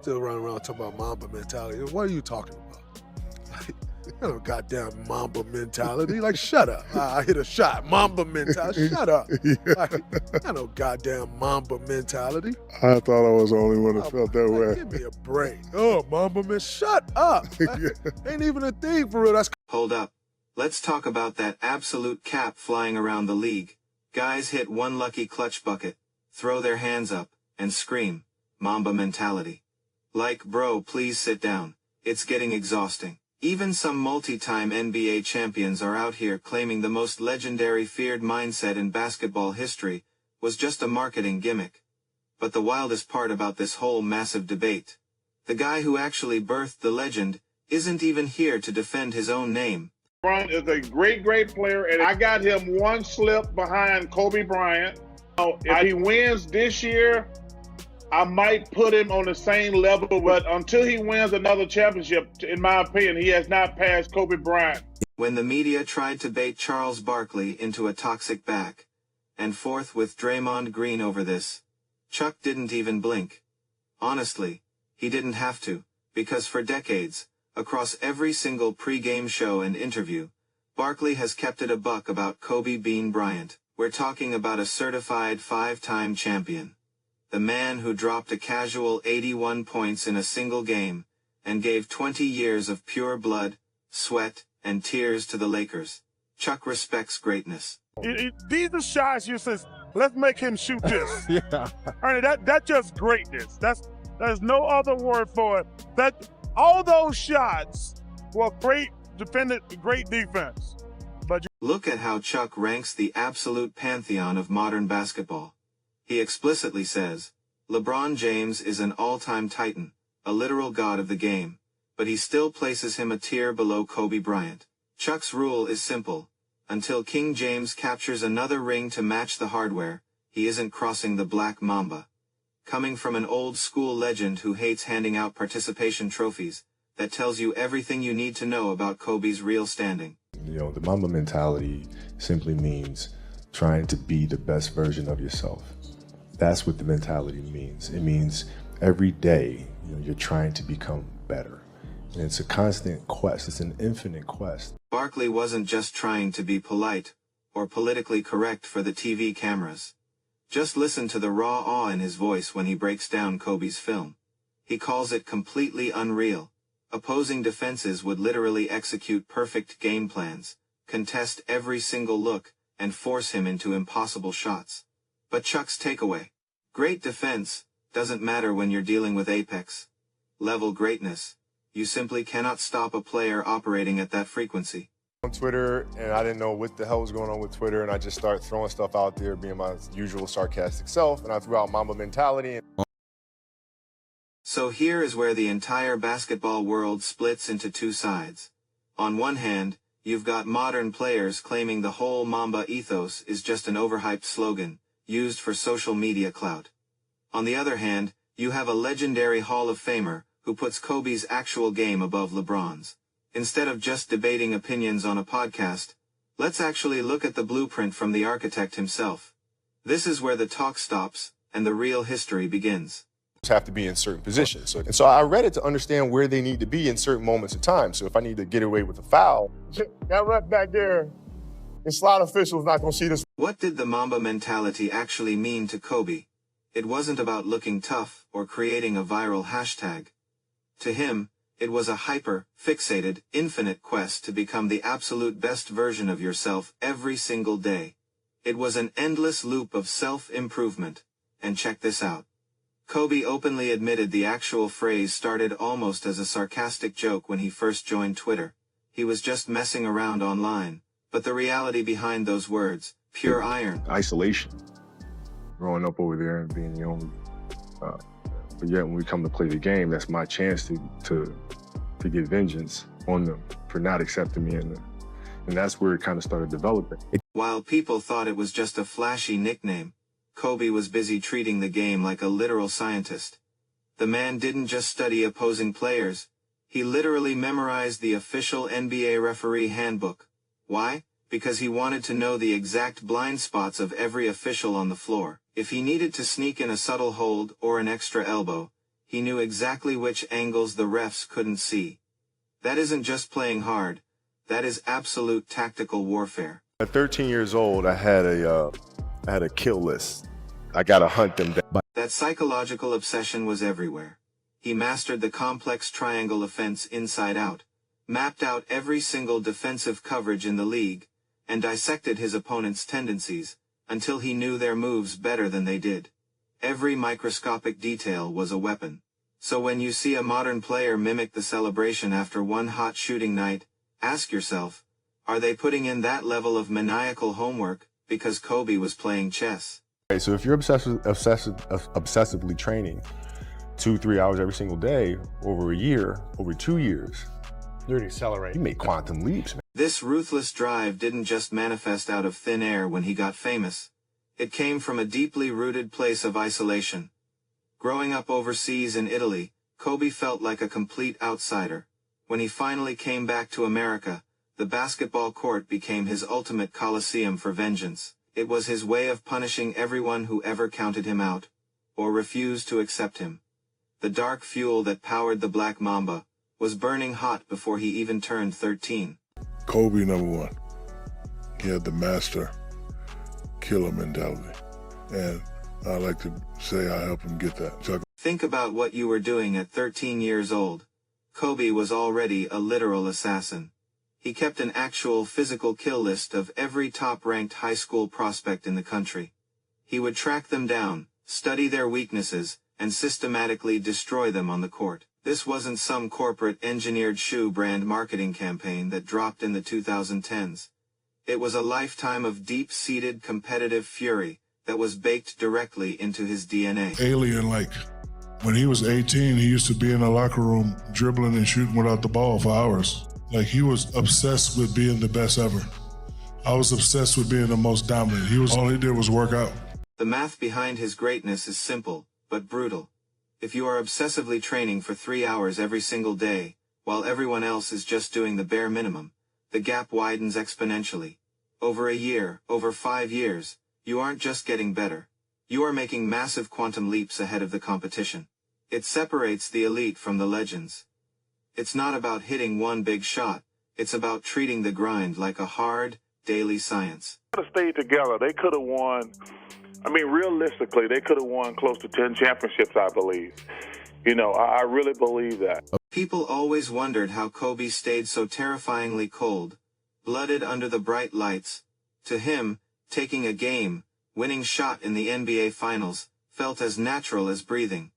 Still running around talking about Mamba mentality. What are you talking about? Like, no goddamn Mamba mentality. Like, shut up. I hit a shot. Mamba mentality. Shut up. Yeah. Like, no goddamn Mamba mentality. I thought I was the only one that felt that Like, way. give me a break. Oh, Mamba man, shut up. Ain't even a thing for real. That's Hold up. Let's talk about that absolute cap flying around the league. Guys hit one lucky clutch bucket, throw their hands up, and scream, Mamba mentality. Like, bro, please sit down. It's getting exhausting. Even some multi-time NBA champions are out here claiming the most legendary feared mindset in basketball history was just a marketing gimmick. But the wildest part about this whole massive debate, the guy who actually birthed the legend isn't even here to defend his own name. LeBron is a great, great player, and I got him one slip behind Kobe Bryant. If he wins this year, I might put him on the same level, but until he wins another championship, in my opinion, he has not passed Kobe Bryant. When the media tried to bait Charles Barkley into a toxic back and forth with Draymond Green over this, Chuck didn't even blink. Honestly, he didn't have to, because for decades, across every single pre-game show and interview, Barkley has kept it a buck about Kobe Bean Bryant. We're talking about a certified 5-time champion. The man who dropped a casual 81 points in a single game, and gave 20 years of pure blood, sweat, and tears to the Lakers. Chuck respects greatness. These are shots you says, let's make him shoot this. Yeah. Ernie, that's just greatness. There's no other word for it. That all those shots were great defense. Look at how Chuck ranks the absolute pantheon of modern basketball. He explicitly says, LeBron James is an all-time titan, a literal god of the game, but he still places him a tier below Kobe Bryant. Chuck's rule is simple. Until King James captures another ring to match the hardware, he isn't crossing the black mamba. Coming from an old-school legend who hates handing out participation trophies, that tells you everything you need to know about Kobe's real standing. You know, the Mamba mentality simply means trying to be the best version of yourself. That's what the mentality means. It means every day, you're trying to become better. And it's a constant quest. It's an infinite quest. Barkley wasn't just trying to be polite or politically correct for the TV cameras. Just listen to the raw awe in his voice when he breaks down Kobe's film. He calls it completely unreal. Opposing defenses would literally execute perfect game plans, contest every single look, and force him into impossible shots. But Chuck's takeaway: great defense doesn't matter when you're dealing with apex level greatness. You simply cannot stop a player operating at that frequency. On Twitter, and I didn't know what the hell was going on with Twitter, and I just started throwing stuff out there, being my usual sarcastic self, and I threw out Mamba mentality. So here is where the entire basketball world splits into two sides. On one hand, you've got modern players claiming the whole Mamba ethos is just an overhyped slogan, used for social media clout. On the other hand, you have a legendary Hall of Famer, who puts Kobe's actual game above LeBron's. Instead of just debating opinions on a podcast, let's actually look at the blueprint from the architect himself. This is where the talk stops, and the real history begins. Have to be in certain positions. So I read it to understand where they need to be in certain moments of time. So if I need to get away with a foul, that ref back there, the slot official's not going to see this. What did the Mamba mentality actually mean to Kobe? It wasn't about looking tough or creating a viral hashtag. To him, it was a hyper-fixated, infinite quest to become the absolute best version of yourself every single day. It was an endless loop of self-improvement. And check this out. Kobe openly admitted the actual phrase started almost as a sarcastic joke when he first joined Twitter. He was just messing around online. But the reality behind those words, pure iron. Isolation. Growing up over there and being the only. But yet when we come to play the game, that's my chance to get vengeance on them for not accepting me. And that's where it kind of started developing. While people thought it was just a flashy nickname, Kobe was busy treating the game like a literal scientist. The man didn't just study opposing players. He literally memorized the official NBA referee handbook. Why? Because he wanted to know the exact blind spots of every official on the floor. If he needed to sneak in a subtle hold or an extra elbow, he knew exactly which angles the refs couldn't see. That isn't just playing hard, that is absolute tactical warfare. At 13 years old, I had a kill list. I got to hunt them down. That psychological obsession was everywhere. He mastered the complex triangle offense inside out, mapped out every single defensive coverage in the league, and dissected his opponent's tendencies, until he knew their moves better than they did. Every microscopic detail was a weapon. So when you see a modern player mimic the celebration after one hot shooting night, ask yourself, are they putting in that level of maniacal homework because Kobe was playing chess? Okay, so if you're obsessively training 2-3 hours every single day over a year, over 2 years, You're accelerating. you make quantum leaps, man. This ruthless drive didn't just manifest out of thin air when he got famous. It came from a deeply rooted place of isolation. Growing up overseas in Italy, Kobe felt like a complete outsider. When he finally came back to America, the basketball court became his ultimate coliseum for vengeance. It was his way of punishing everyone who ever counted him out, or refused to accept him. The dark fuel that powered the Black Mamba was burning hot before he even turned 13. Kobe, number one. He had the master killer mentality. And I like to say I helped him get that. Think about what you were doing at 13 years old. Kobe was already a literal assassin. He kept an actual physical kill list of every top-ranked high school prospect in the country. He would track them down, study their weaknesses, and systematically destroy them on the court. This wasn't some corporate engineered shoe brand marketing campaign that dropped in the 2010s. It was a lifetime of deep-seated competitive fury that was baked directly into his DNA. Alien, like, when he was 18, he used to be in the locker room dribbling and shooting without the ball for hours. Like, he was obsessed with being the best ever. I was obsessed with being the most dominant. All he did was work out. The math behind his greatness is simple, but brutal. If you are obsessively training for 3 hours every single day, while everyone else is just doing the bare minimum, the gap widens exponentially. Over a year, over 5 years, you aren't just getting better. You are making massive quantum leaps ahead of the competition. It separates the elite from the legends. It's not about hitting one big shot, it's about treating the grind like a hard, daily science. They could have stayed together. They could have won. I mean, realistically, they could have won close to 10 championships, I believe. You know, I really believe that. People always wondered how Kobe stayed so terrifyingly cold, blooded under the bright lights. To him, taking a game, winning shot in the NBA Finals, felt as natural as breathing.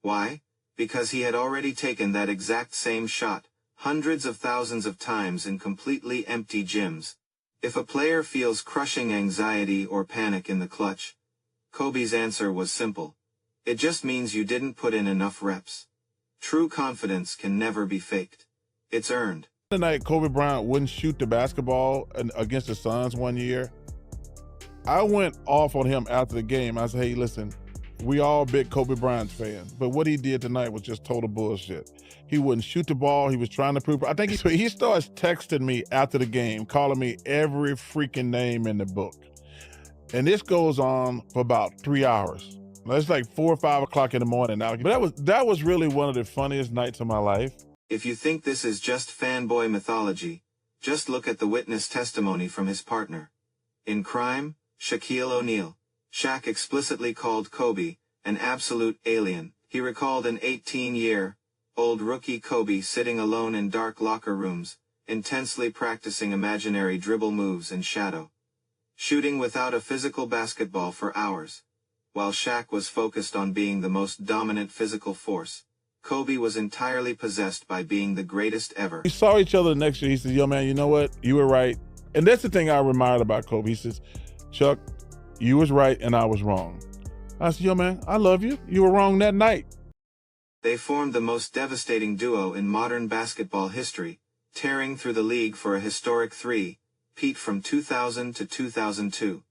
Why? Because he had already taken that exact same shot, hundreds of thousands of times in completely empty gyms. If a player feels crushing anxiety or panic in the clutch, Kobe's answer was simple. It just means you didn't put in enough reps. True confidence can never be faked. It's earned. The night Kobe Bryant wouldn't shoot the basketball against the Suns one year, I went off on him after the game. I said, hey, listen, we all big Kobe Bryant fans, but what he did tonight was just total bullshit. He wouldn't shoot the ball. He was trying to prove. I think he starts texting me after the game, calling me every freaking name in the book. And this goes on for about 3 hours. It's like 4 or 5 o'clock in the morning now. But that was really one of the funniest nights of my life. If you think this is just fanboy mythology, just look at the witness testimony from his partner. In crime, Shaquille O'Neal, Shaq explicitly called Kobe an absolute alien. He recalled an 18-year-old rookie Kobe sitting alone in dark locker rooms, intensely practicing imaginary dribble moves in shadow, shooting without a physical basketball for hours. While Shaq was focused on being the most dominant physical force, Kobe was entirely possessed by being the greatest ever. We saw each other the next year. He said, yo, man, you know what? You were right. And that's the thing I admired about Kobe. He says, Chuck, you was right and I was wrong. I said, yo, man, I love you. You were wrong that night. They formed the most devastating duo in modern basketball history, tearing through the league for a historic 3-peat from 2000 to 2002.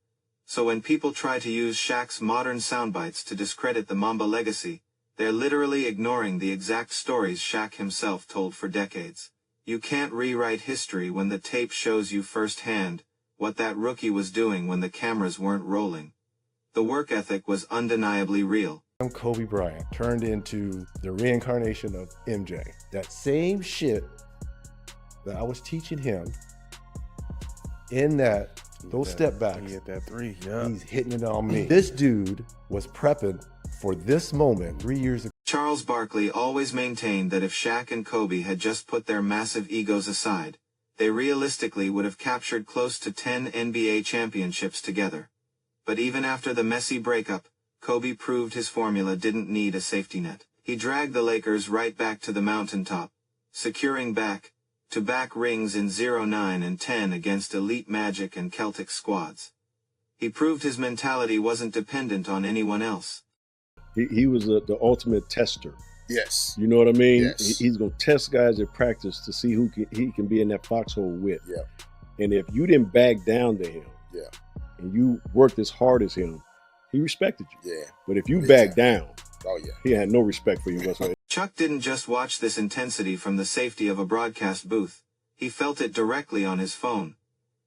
So when people try to use Shaq's modern soundbites to discredit the Mamba legacy, they're literally ignoring the exact stories Shaq himself told for decades. You can't rewrite history when the tape shows you firsthand what that rookie was doing when the cameras weren't rolling. The work ethic was undeniably real. Kobe Bryant turned into the reincarnation of MJ. That same shit that I was teaching him in those step backs. He hit that three, yeah. He's hitting it on me. This dude was prepping for this moment 3 years ago. Charles Barkley always maintained that if Shaq and Kobe had just put their massive egos aside, they realistically would have captured close to 10 NBA championships together. But even after the messy breakup, Kobe proved his formula didn't need a safety net. He dragged the Lakers right back to the mountaintop, securing back-to-back rings in 09 and 10 against elite Magic and Celtic squads. He proved his mentality wasn't dependent on anyone else. He was the ultimate tester. Yes. You know what I mean? Yes. He's going to test guys at practice to see who he can be in that foxhole with. Yeah. And if you didn't back down to him, yeah, and you worked as hard as him, he respected you. Yeah. But if you back down, oh yeah, he had no respect for you whatsoever. Chuck didn't just watch this intensity from the safety of a broadcast booth. He felt it directly on his phone.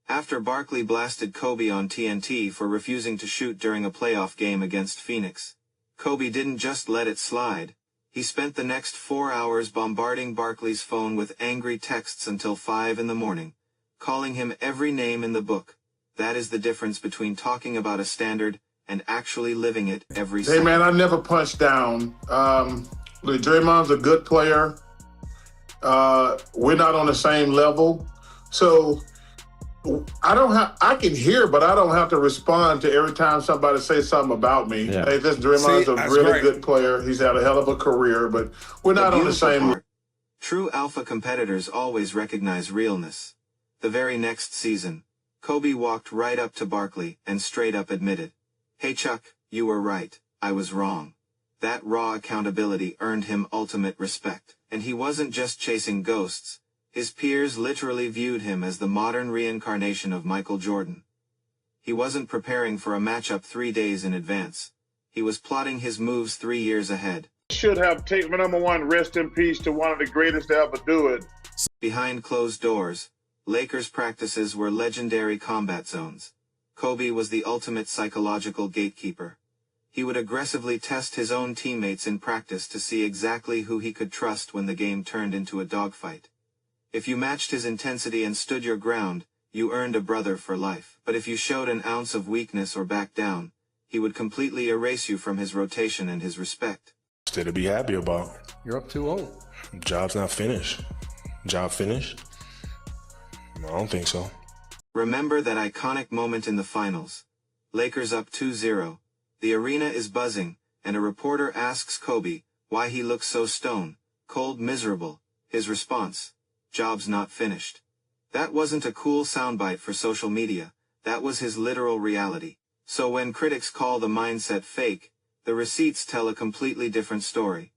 After Barkley blasted Kobe on TNT for refusing to shoot during a playoff game against Phoenix, Kobe didn't just let it slide. He spent the next 4 hours bombarding Barkley's phone with angry texts until 5 in the morning, calling him every name in the book. That is the difference between talking about a standard and actually living it every second. Hey man, I never punched down. Draymond's a good player. We're not on the same level. So I can hear, but I don't have to respond to every time somebody says something about me. Yeah. Hey, Draymond's a really good player. He's had a hell of a career, but we're not on the same. True alpha competitors always recognize realness. The very next season, Kobe walked right up to Barkley and straight up admitted, "Hey Chuck, you were right. I was wrong." That raw accountability earned him ultimate respect. And he wasn't just chasing ghosts. His peers literally viewed him as the modern reincarnation of Michael Jordan. He wasn't preparing for a matchup 3 days in advance. He was plotting his moves 3 years ahead. Should have taken number one, rest in peace to one of the greatest to ever do it. Behind closed doors, Lakers practices were legendary combat zones. Kobe was the ultimate psychological gatekeeper. He would aggressively test his own teammates in practice to see exactly who he could trust when the game turned into a dogfight. If you matched his intensity and stood your ground, you earned a brother for life. But if you showed an ounce of weakness or backed down, he would completely erase you from his rotation and his respect. Still to be happy about. You're up 2-0. Job's not finished. Job finished? I don't think so. Remember that iconic moment in the finals. Lakers up 2-0. The arena is buzzing, and a reporter asks Kobe why he looks so stone cold, miserable. His response: "Job's not finished." That wasn't a cool soundbite for social media. That was his literal reality. So when critics call the mindset fake, the receipts tell a completely different story.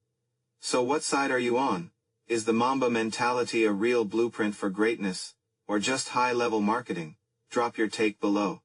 So what side are you on? Is the Mamba mentality a real blueprint for greatness, or just high-level marketing? Drop your take below.